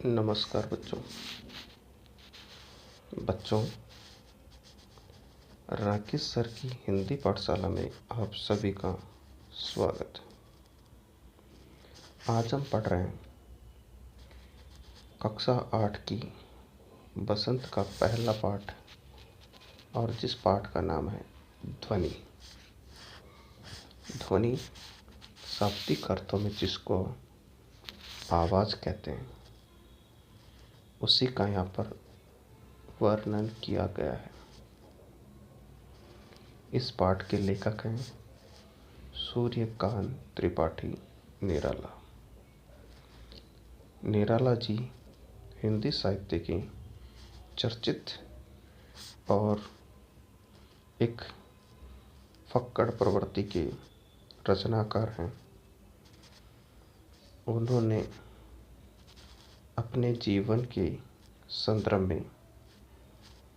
नमस्कार बच्चों। राकेश सर की हिंदी पाठशाला में आप सभी का स्वागत है। आज हम पढ़ रहे हैं कक्षा 8 की बसंत का पहला पाठ, और जिस पाठ का नाम है ध्वनि। ध्वनि शाब्दिक अर्थों में जिसको आवाज़ कहते हैं, उसी का यहाँ पर वर्णन किया गया है। इस पाठ के लेखक हैं सूर्यकांत त्रिपाठी निराला। निराला जी हिंदी साहित्य की चर्चित और एक फक्कड़ प्रवृत्ति के रचनाकार हैं। उन्होंने अपने जीवन के संदर्भ में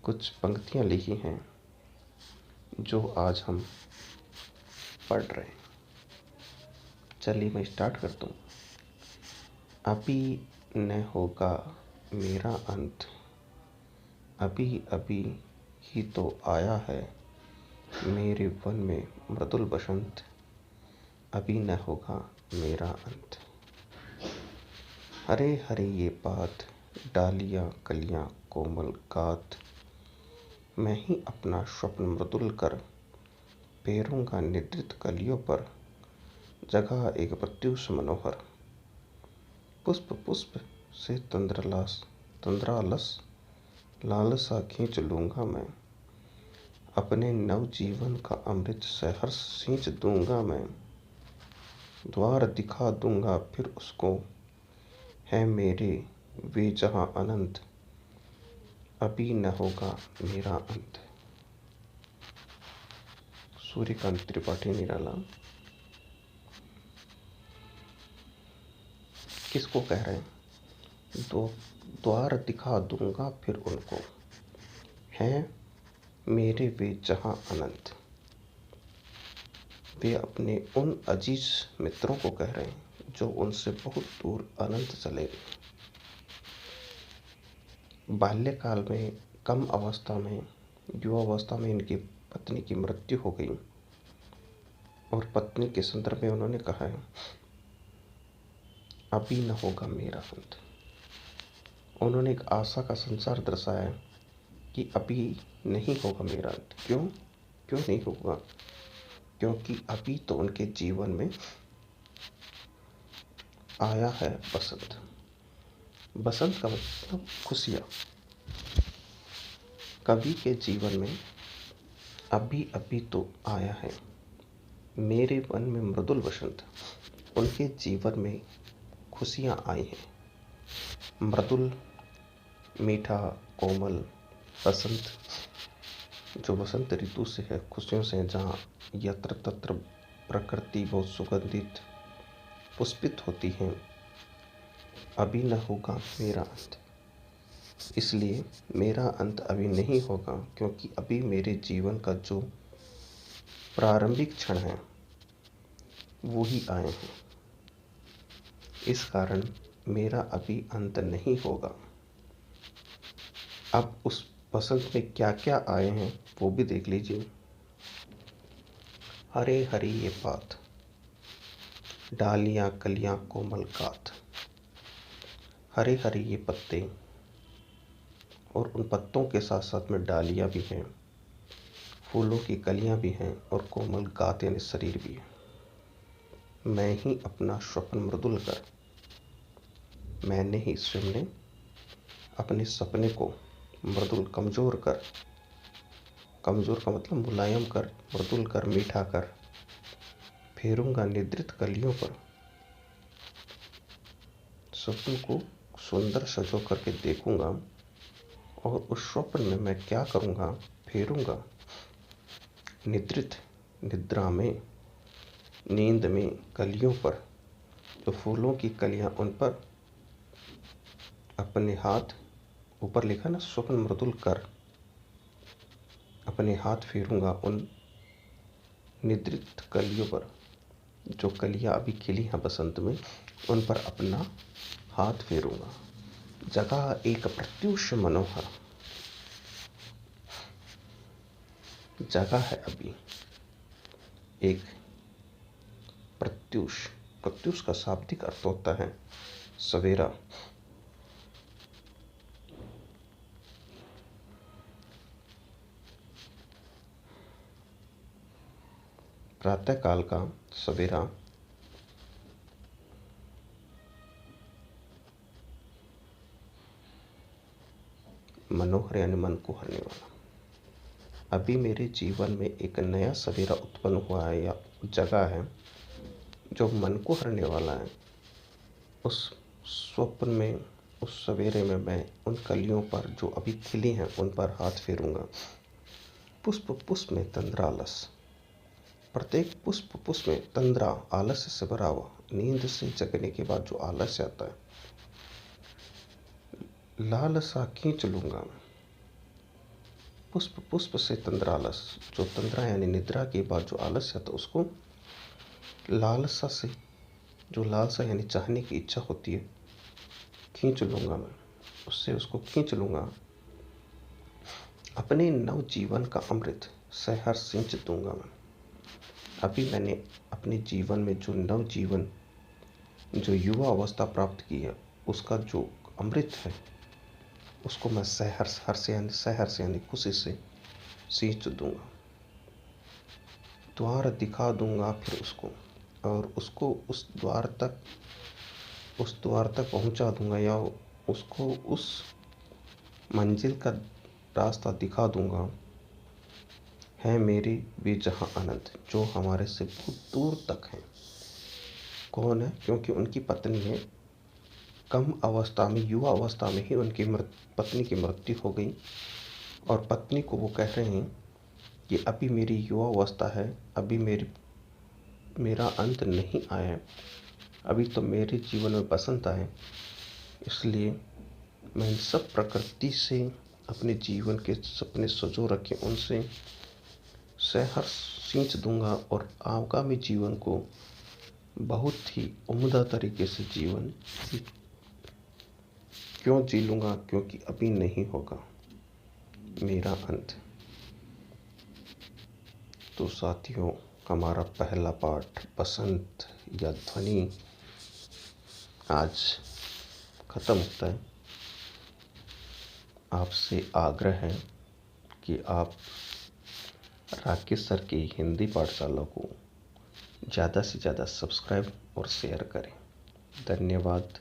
कुछ पंक्तियाँ लिखी हैं जो आज हम पढ़ रहे हैं। चलिए मैं स्टार्ट करता हूँ। अभी न होगा मेरा अंत, अभी अभी ही तो आया है मेरे वन में मृदुल बसंत, अभी न होगा मेरा अंत। हरे हरे ये पात, डालियाँ कलियाँ कोमल गात, मैं ही अपना स्वप्न मृदुल कर पेरूंगा निद्रित कलियों पर, जगह एक प्रत्युष मनोहर। पुष्प पुष्प से तंद्रालस लालसा खींच लूँगा मैं, अपने नव जीवन का अमृत सहर्ष सींच दूँगा मैं। द्वार दिखा दूँगा फिर उसको, है मेरे वे जहाँ अनंत, अभी न होगा मेरा अंत। सूर्यकांत त्रिपाठी निराला किसको कह रहे हैं? द्वार दिखा दूंगा फिर उनको, हैं मेरे वे जहां अनंत। वे अपने उन अजीज मित्रों को कह रहे हैं जो उनसे बहुत दूर अनंत चले गए। बाल्यकाल में, कम अवस्था में, युवावस्था में इनकी पत्नी की मृत्यु हो गई, और पत्नी के संदर्भ में उन्होंने कहा है अभी न होगा मेरा अंत। उन्होंने एक आशा का संसार दर्शाया कि अभी नहीं होगा मेरा अंत। क्यों नहीं होगा? क्योंकि अभी तो उनके जीवन में आया है बसंत। बसंत का मतलब खुशियाँ। कवि के जीवन में अभी अभी तो आया है मेरे वन में मृदुल बसंत। उनके जीवन में खुशियाँ आई हैं। मृदुल, मीठा, कोमल बसंत, जो बसंत ऋतु से है, खुशियों से, जहाँ यत्र तत्र प्रकृति बहुत सुगंधित पुष्पित होती है। अभी न होगा मेरा अंत, इसलिए मेरा अंत अभी नहीं होगा, क्योंकि अभी मेरे जीवन का जो प्रारंभिक क्षण है वो ही आए हैं। इस कारण मेरा अभी अंत नहीं होगा। अब उस बसंत में क्या क्या आए हैं वो भी देख लीजिए। हरे हरी ये पात, डालियाँ कलियाँ कोमल गात। हरे हरे ये पत्ते, और उन पत्तों के साथ साथ में डालियाँ भी हैं, फूलों की कलियाँ भी हैं, और कोमल गात यानी शरीर भी है। मैं ही अपना स्वप्न मृदुल कर, मैंने ही स्वयं ने अपने सपने को मृदुल कमज़ोर कर, कमज़ोर का मतलब मुलायम कर, मृदुल कर, मीठा कर, फेरूंगा निद्रित कलियों पर। स्वप्न को सुंदर सजो करके देखूंगा, और उस स्वप्न में मैं क्या करूंगा? फेरूंगा निद्रित, निद्रा में, नींद में कलियों पर, जो फूलों की कलियां, उन पर अपने हाथ, ऊपर लिखा ना स्वप्न मृदुल कर, अपने हाथ फेरूंगा उन निद्रित कलियों पर, जो कलियां अभी खिली हैं बसंत में, उन पर अपना हाथ फेरूंगा। जगह एक प्रत्युष मनोहर जगह है अभी एक प्रत्युष। प्रत्युष का शाब्दिक अर्थ होता है सवेरा। प्रातः काल का सवेरा। मनोहर यानी मन को हरने वाला। अभी मेरे जीवन में एक नया सवेरा उत्पन्न हुआ है या जगह है जो मन को हरने वाला है। उस स्वप्न में, उस सवेरे में मैं उन कलियों पर जो अभी खिली हैं उन पर हाथ फेरूंगा। पुष्प पुष्प में तंद्रालस। प्रत्येक पुष्प पुष्प में तंद्रा आलस्य से भरा हुआ, नींद से जगने के बाद जो आलस्य आता है। लालसा खींच लूंगा। पुष्प पुष्प से तंद्रालस, जो तंद्रा यानी निद्रा के बाद जो आलस्य आता है उसको लालसा से, जो लालसा यानी चाहने की इच्छा होती है, खींच लूंगा मैं उससे, उसको खींच लूंगा। अपने नव जीवन का अमृत सहर्ष सिंच दूंगा मैं। अभी मैंने अपने जीवन में जो नव जीवन, जो युवा अवस्था प्राप्त की है, उसका जो अमृत है उसको मैं सहर्ष, सहर्ष यानी खुशी से सींच दूंगा। द्वार दिखा दूंगा फिर उसको, और उसको उस द्वार तक पहुंचा दूंगा, या उसको उस मंजिल का रास्ता दिखा दूंगा। है मेरी भी जहाँ अनंत, जो हमारे से बहुत दूर तक है। कौन है? क्योंकि उनकी पत्नी है, कम अवस्था में, युवा अवस्था में ही उनकी पत्नी की मृत्यु हो गई, और पत्नी को वो कह रहे हैं कि अभी मेरी युवा अवस्था है, अभी मेरा अंत नहीं आया है, अभी तो मेरे जीवन में बसंत आए, इसलिए मैं इन सब प्रकृति से अपने जीवन के सपने सजो रखे, उनसे सहर्ष सींच दूंगा और आगामी जीवन को बहुत ही उम्दा तरीके से जीवन क्यों जी लूँगा, क्योंकि अभी नहीं होगा मेरा अंत। तो साथियों, हमारा पहला पाठ बसंत या ध्वनि आज ख़त्म होता है। आपसे आग्रह है कि आप राकेश सर की हिंदी पाठशाला को ज़्यादा से ज़्यादा सब्सक्राइब और शेयर करें। धन्यवाद।